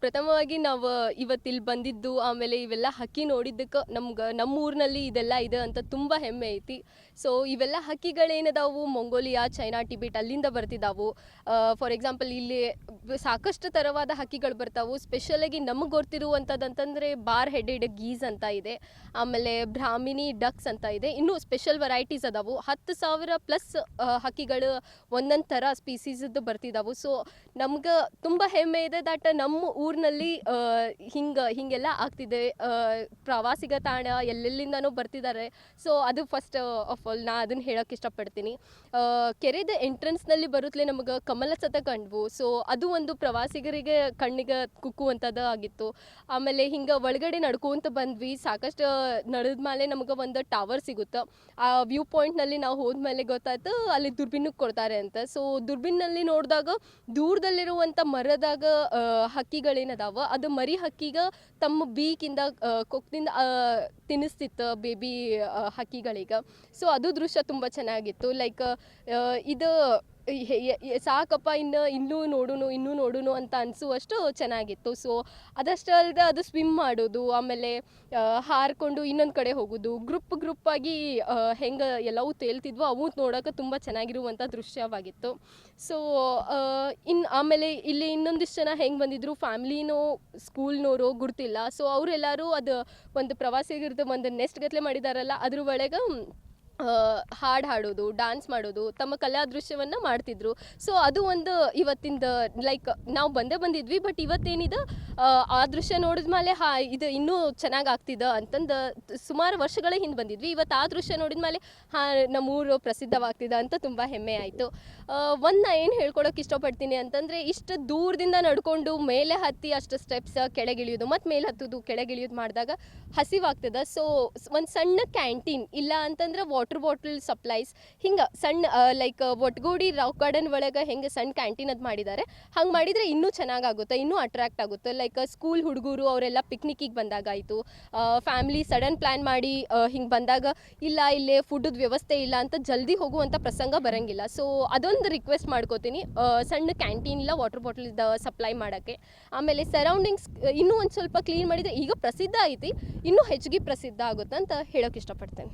ಪ್ರಥಮವಾಗಿ ನಾವು ಇವತ್ತಿಲ್ಲಿ ಬಂದಿದ್ದು, ಆಮೇಲೆ ಇವೆಲ್ಲ ಹಕ್ಕಿ ನೋಡಿದ್ದಕ್ಕೆ ನಮ್ಮ ಊರಿನಲ್ಲಿ ಇದೆಲ್ಲ ಇದೆ ಅಂತ ತುಂಬ ಹೆಮ್ಮೆ ಐತಿ. ಸೊ ಇವೆಲ್ಲ ಹಕ್ಕಿಗಳೇನದಾವು ಮಂಗೋಲಿಯಾ, ಚೈನಾ, ಟಿಬೆಟ್ ಅಲ್ಲಿಂದ ಬರ್ತಿದ್ದಾವು. ಫಾರ್ ಎಕ್ಸಾಂಪಲ್ ಇಲ್ಲಿ ಸಾಕಷ್ಟು ಥರವಾದ ಹಕ್ಕಿಗಳು ಬರ್ತಾವು. ಸ್ಪೆಷಲಾಗಿ ನಮಗೆ ಗೊತ್ತಿರುವಂಥದ್ದಂತಂದರೆ ಬಾರ್ ಹೆಡೆಡ್ ಗೀಸ್ ಅಂತ ಇದೆ, ಆಮೇಲೆ ಬ್ರಾಹ್ಮಿನಿ ಡಕ್ಸ್ ಅಂತ ಇದೆ. ಇನ್ನೂ ಸ್ಪೆಷಲ್ ವೆರೈಟೀಸ್ ಅದಾವು. 10,000 ಪ್ಲಸ್ ಹಕ್ಕಿಗಳು ಒಂದೊಂದು ಥರ ಸ್ಪೀಸೀಸ್ದು ಬರ್ತಿದ್ದಾವು. ಸೊ ನಮ್ಗೆ ತುಂಬ ಹೆಮ್ಮೆ ಇದೆ ದಟ್ ನಮ್ಮ ಊರಿನಲ್ಲಿ ಹಿಂಗೆಲ್ಲ ಆಗ್ತಿದೆ. ಪ್ರವಾಸಿಗ ತಾಣ ಎಲ್ಲೆಲ್ಲಿಂದನೂ ಬರ್ತಿದ್ದಾರೆ. ಸೊ ಅದು ಫಸ್ಟ್ ಆಫ್ ಆಲ್ ನಾ ಅದನ್ನು ಹೇಳೋಕ್ಕೆ ಇಷ್ಟಪಡ್ತೀನಿ. ಕೆರೆದ ಎಂಟ್ರೆನ್ಸ್ನಲ್ಲಿ ಬರುತ್ತಲೇ ನಮಗೆ ಕಮಲ ಸತ ಕಂಡ್ವು. ಸೊ ಅದು ಒಂದು ಪ್ರವಾಸಿಗರಿಗೆ ಕಣ್ಣಿಗೆ ಕುಕ್ಕುವಂಥದ್ದು ಆಗಿತ್ತು. ಆಮೇಲೆ ಹಿಂಗೆ ಒಳಗಡೆ ನಡ್ಕೊಂತ ಬಂದ್ವಿ. ಸಾಕಷ್ಟು ನಡೆದ ಮೇಲೆ ನಮಗೆ ಒಂದು ಟವರ್ ಸಿಗುತ್ತೆ. ಆ ವ್ಯೂ ಪಾಯಿಂಟ್ನಲ್ಲಿ ನಾವು ಹೋದ್ಮೇಲೆ ಗೊತ್ತಾಯ್ತು ಅಲ್ಲಿ ದುರ್ಬಿನ್ನಿಗೆ ಕೊಡ್ತಾರೆ ಅಂತ. ಸೊ ದುರ್ಬಿನ್ನಲ್ಲಿ ನೋಡಿದಾಗ ದೂರದಲ್ಲಿರುವಂಥ ಮರದಾಗ ಹಕ್ಕಿಗಳೇನದಾವ ಅದು ಮರಿ ಹಕ್ಕಿಗೆ ತಮ್ಮ ಬೀಕಿಂದ ಕೊಕ್ಕಿಂದ ತಿನ್ನಿಸ್ತಿತ್ತು ಬೇಬಿ ಹಕ್ಕಿಗಳಿಗೆ. ಸೊ ಅದು ದೃಶ್ಯ ತುಂಬ ಚೆನ್ನಾಗಿತ್ತು. ಲೈಕ್ ಇದು ಸಾಕಪ್ಪ ಇನ್ನೂ ನೋಡುನು ಅಂತ ಅನಿಸುವಷ್ಟು ಚೆನ್ನಾಗಿತ್ತು. ಸೊ ಅದಷ್ಟೇ ಅಲ್ಲದೆ ಅದು ಸ್ವಿಮ್ ಮಾಡೋದು, ಆಮೇಲೆ ಹಾರಿಕೊಂಡು ಇನ್ನೊಂದು ಕಡೆ ಹೋಗೋದು, ಗ್ರೂಪಾಗಿ ಹೆಂಗೆ ಎಲ್ಲವೂ ತೇಲ್ತಿದ್ವೋ ಅವು ನೋಡೋಕೆ ತುಂಬ ಚೆನ್ನಾಗಿರುವಂಥ ದೃಶ್ಯವಾಗಿತ್ತು. ಸೊ ಆಮೇಲೆ ಇಲ್ಲಿ ಇನ್ನೊಂದಿಷ್ಟು ಜನ ಹೆಂಗೆ ಬಂದಿದ್ರು, ಫ್ಯಾಮ್ಲಿನೋ ಸ್ಕೂಲ್ನವರು ಗುರ್ತಿಲ್ಲ. ಸೊ ಅವರೆಲ್ಲರೂ ಅದು ಒಂದು ಪ್ರವಾಸಿಗರದ್ದು ಒಂದು ನೆಸ್ಟ್ ಗಟ್ಟಲೆ ಮಾಡಿದಾರಲ್ಲ, ಅದ್ರ ಒಳಗೆ ಹಾಡು ಹಾಡೋದು, ಡ್ಯಾನ್ಸ್ ಮಾಡೋದು, ತಮ್ಮ ಕಲಾ ದೃಶ್ಯವನ್ನು ಮಾಡ್ತಿದ್ರು. ಸೊ ಅದು ಒಂದು ಇವತ್ತಿಂದ ಲೈಕ್ ನಾವು ಬಂದಿದ್ವಿ, ಬಟ್ ಇವತ್ತೇನಿದೆ ಆ ದೃಶ್ಯ ನೋಡಿದ ಮೇಲೆ ಇದು ಇನ್ನೂ ಚೆನ್ನಾಗಿ ಆಗ್ತಿದೆ ಅಂತಂದು ಸುಮಾರು ವರ್ಷಗಳ ಹಿಂದೆ ಬಂದಿದ್ವಿ. ಇವತ್ತು ಆ ದೃಶ್ಯ ನೋಡಿದ ಮೇಲೆ ನಮ್ಮೂರು ಪ್ರಸಿದ್ಧವಾಗ್ತಿದೆ ಅಂತ ತುಂಬ ಹೆಮ್ಮೆ ಆಯಿತು. ನಾ ಏನು ಹೇಳ್ಕೊಳಕ್ಕೆ ಇಷ್ಟಪಡ್ತೀನಿ ಅಂತಂದರೆ, ಇಷ್ಟು ದೂರದಿಂದ ನಡ್ಕೊಂಡು ಮೇಲೆ ಹತ್ತಿ ಅಷ್ಟು ಸ್ಟೆಪ್ಸ್ ಕೆಳಗಿಳಿಯೋದು ಮತ್ತು ಮೇಲೆ ಹತ್ತೋದು ಕೆಳಗಿಳಿಯೋದು ಮಾಡಿದಾಗ ಹಸಿವಾಗ್ತದೆ. ಸೊ ಒಂದು ಸಣ್ಣ ಕ್ಯಾಂಟೀನ್ ಇಲ್ಲ ಅಂತಂದ್ರೆ ವಾಟರ್ ಬಾಟಲ್ ಸಪ್ಲೈಸ್ ಹಿಂಗೆ ಸಣ್ಣ ಲೈಕ್ ಒಟ್ಗೂಡಿ ರಾಕ್ ಗಾರ್ಡನ್ ಒಳಗೆ ಹೆಂಗೆ ಸಣ್ಣ ಕ್ಯಾಂಟೀನ್ ಅದು ಮಾಡಿದ್ದಾರೆ, ಹಂಗೆ ಮಾಡಿದರೆ ಇನ್ನೂ ಚೆನ್ನಾಗಾಗುತ್ತೆ, ಇನ್ನೂ ಅಟ್ರಾಕ್ಟ್ ಆಗುತ್ತೆ. ಲೈಕ್ ಸ್ಕೂಲ್ ಹುಡುಗರು ಅವರೆಲ್ಲ ಪಿಕ್ನಿಕ್ಕಿಗೆ ಬಂದಾಗಾಯಿತು, ಫ್ಯಾಮ್ಲಿ ಸಡನ್ ಪ್ಲ್ಯಾನ್ ಮಾಡಿ ಹಿಂಗೆ ಬಂದಾಗ ಇಲ್ಲೇ ಫುಡ್ದು ವ್ಯವಸ್ಥೆ ಇಲ್ಲ ಅಂತ ಜಲ್ದಿ ಹೋಗುವಂಥ ಪ್ರಸಂಗ ಬರೋಂಗಿಲ್ಲ. ಸೊ ಅದೊಂದು ರಿಕ್ವೆಸ್ಟ್ ಮಾಡ್ಕೋತೀನಿ, ಸಣ್ಣ ಕ್ಯಾಂಟೀನ್ ಇಲ್ಲ ವಾಟರ್ ಬಾಟಲ್ದ ಸಪ್ಲೈ ಮಾಡೋಕ್ಕೆ. ಆಮೇಲೆ ಸರೌಂಡಿಂಗ್ಸ್ ಇನ್ನೂ ಒಂದು ಸ್ವಲ್ಪ ಕ್ಲೀನ್ ಮಾಡಿದರೆ ಈಗ ಪ್ರಸಿದ್ಧ ಐತಿ, ಇನ್ನೂ ಹೆಚ್ಚಿಗೆ ಪ್ರಸಿದ್ಧ ಆಗುತ್ತೆ ಅಂತ ಹೇಳೋಕ್ಕೆ ಇಷ್ಟಪಡ್ತೇನೆ.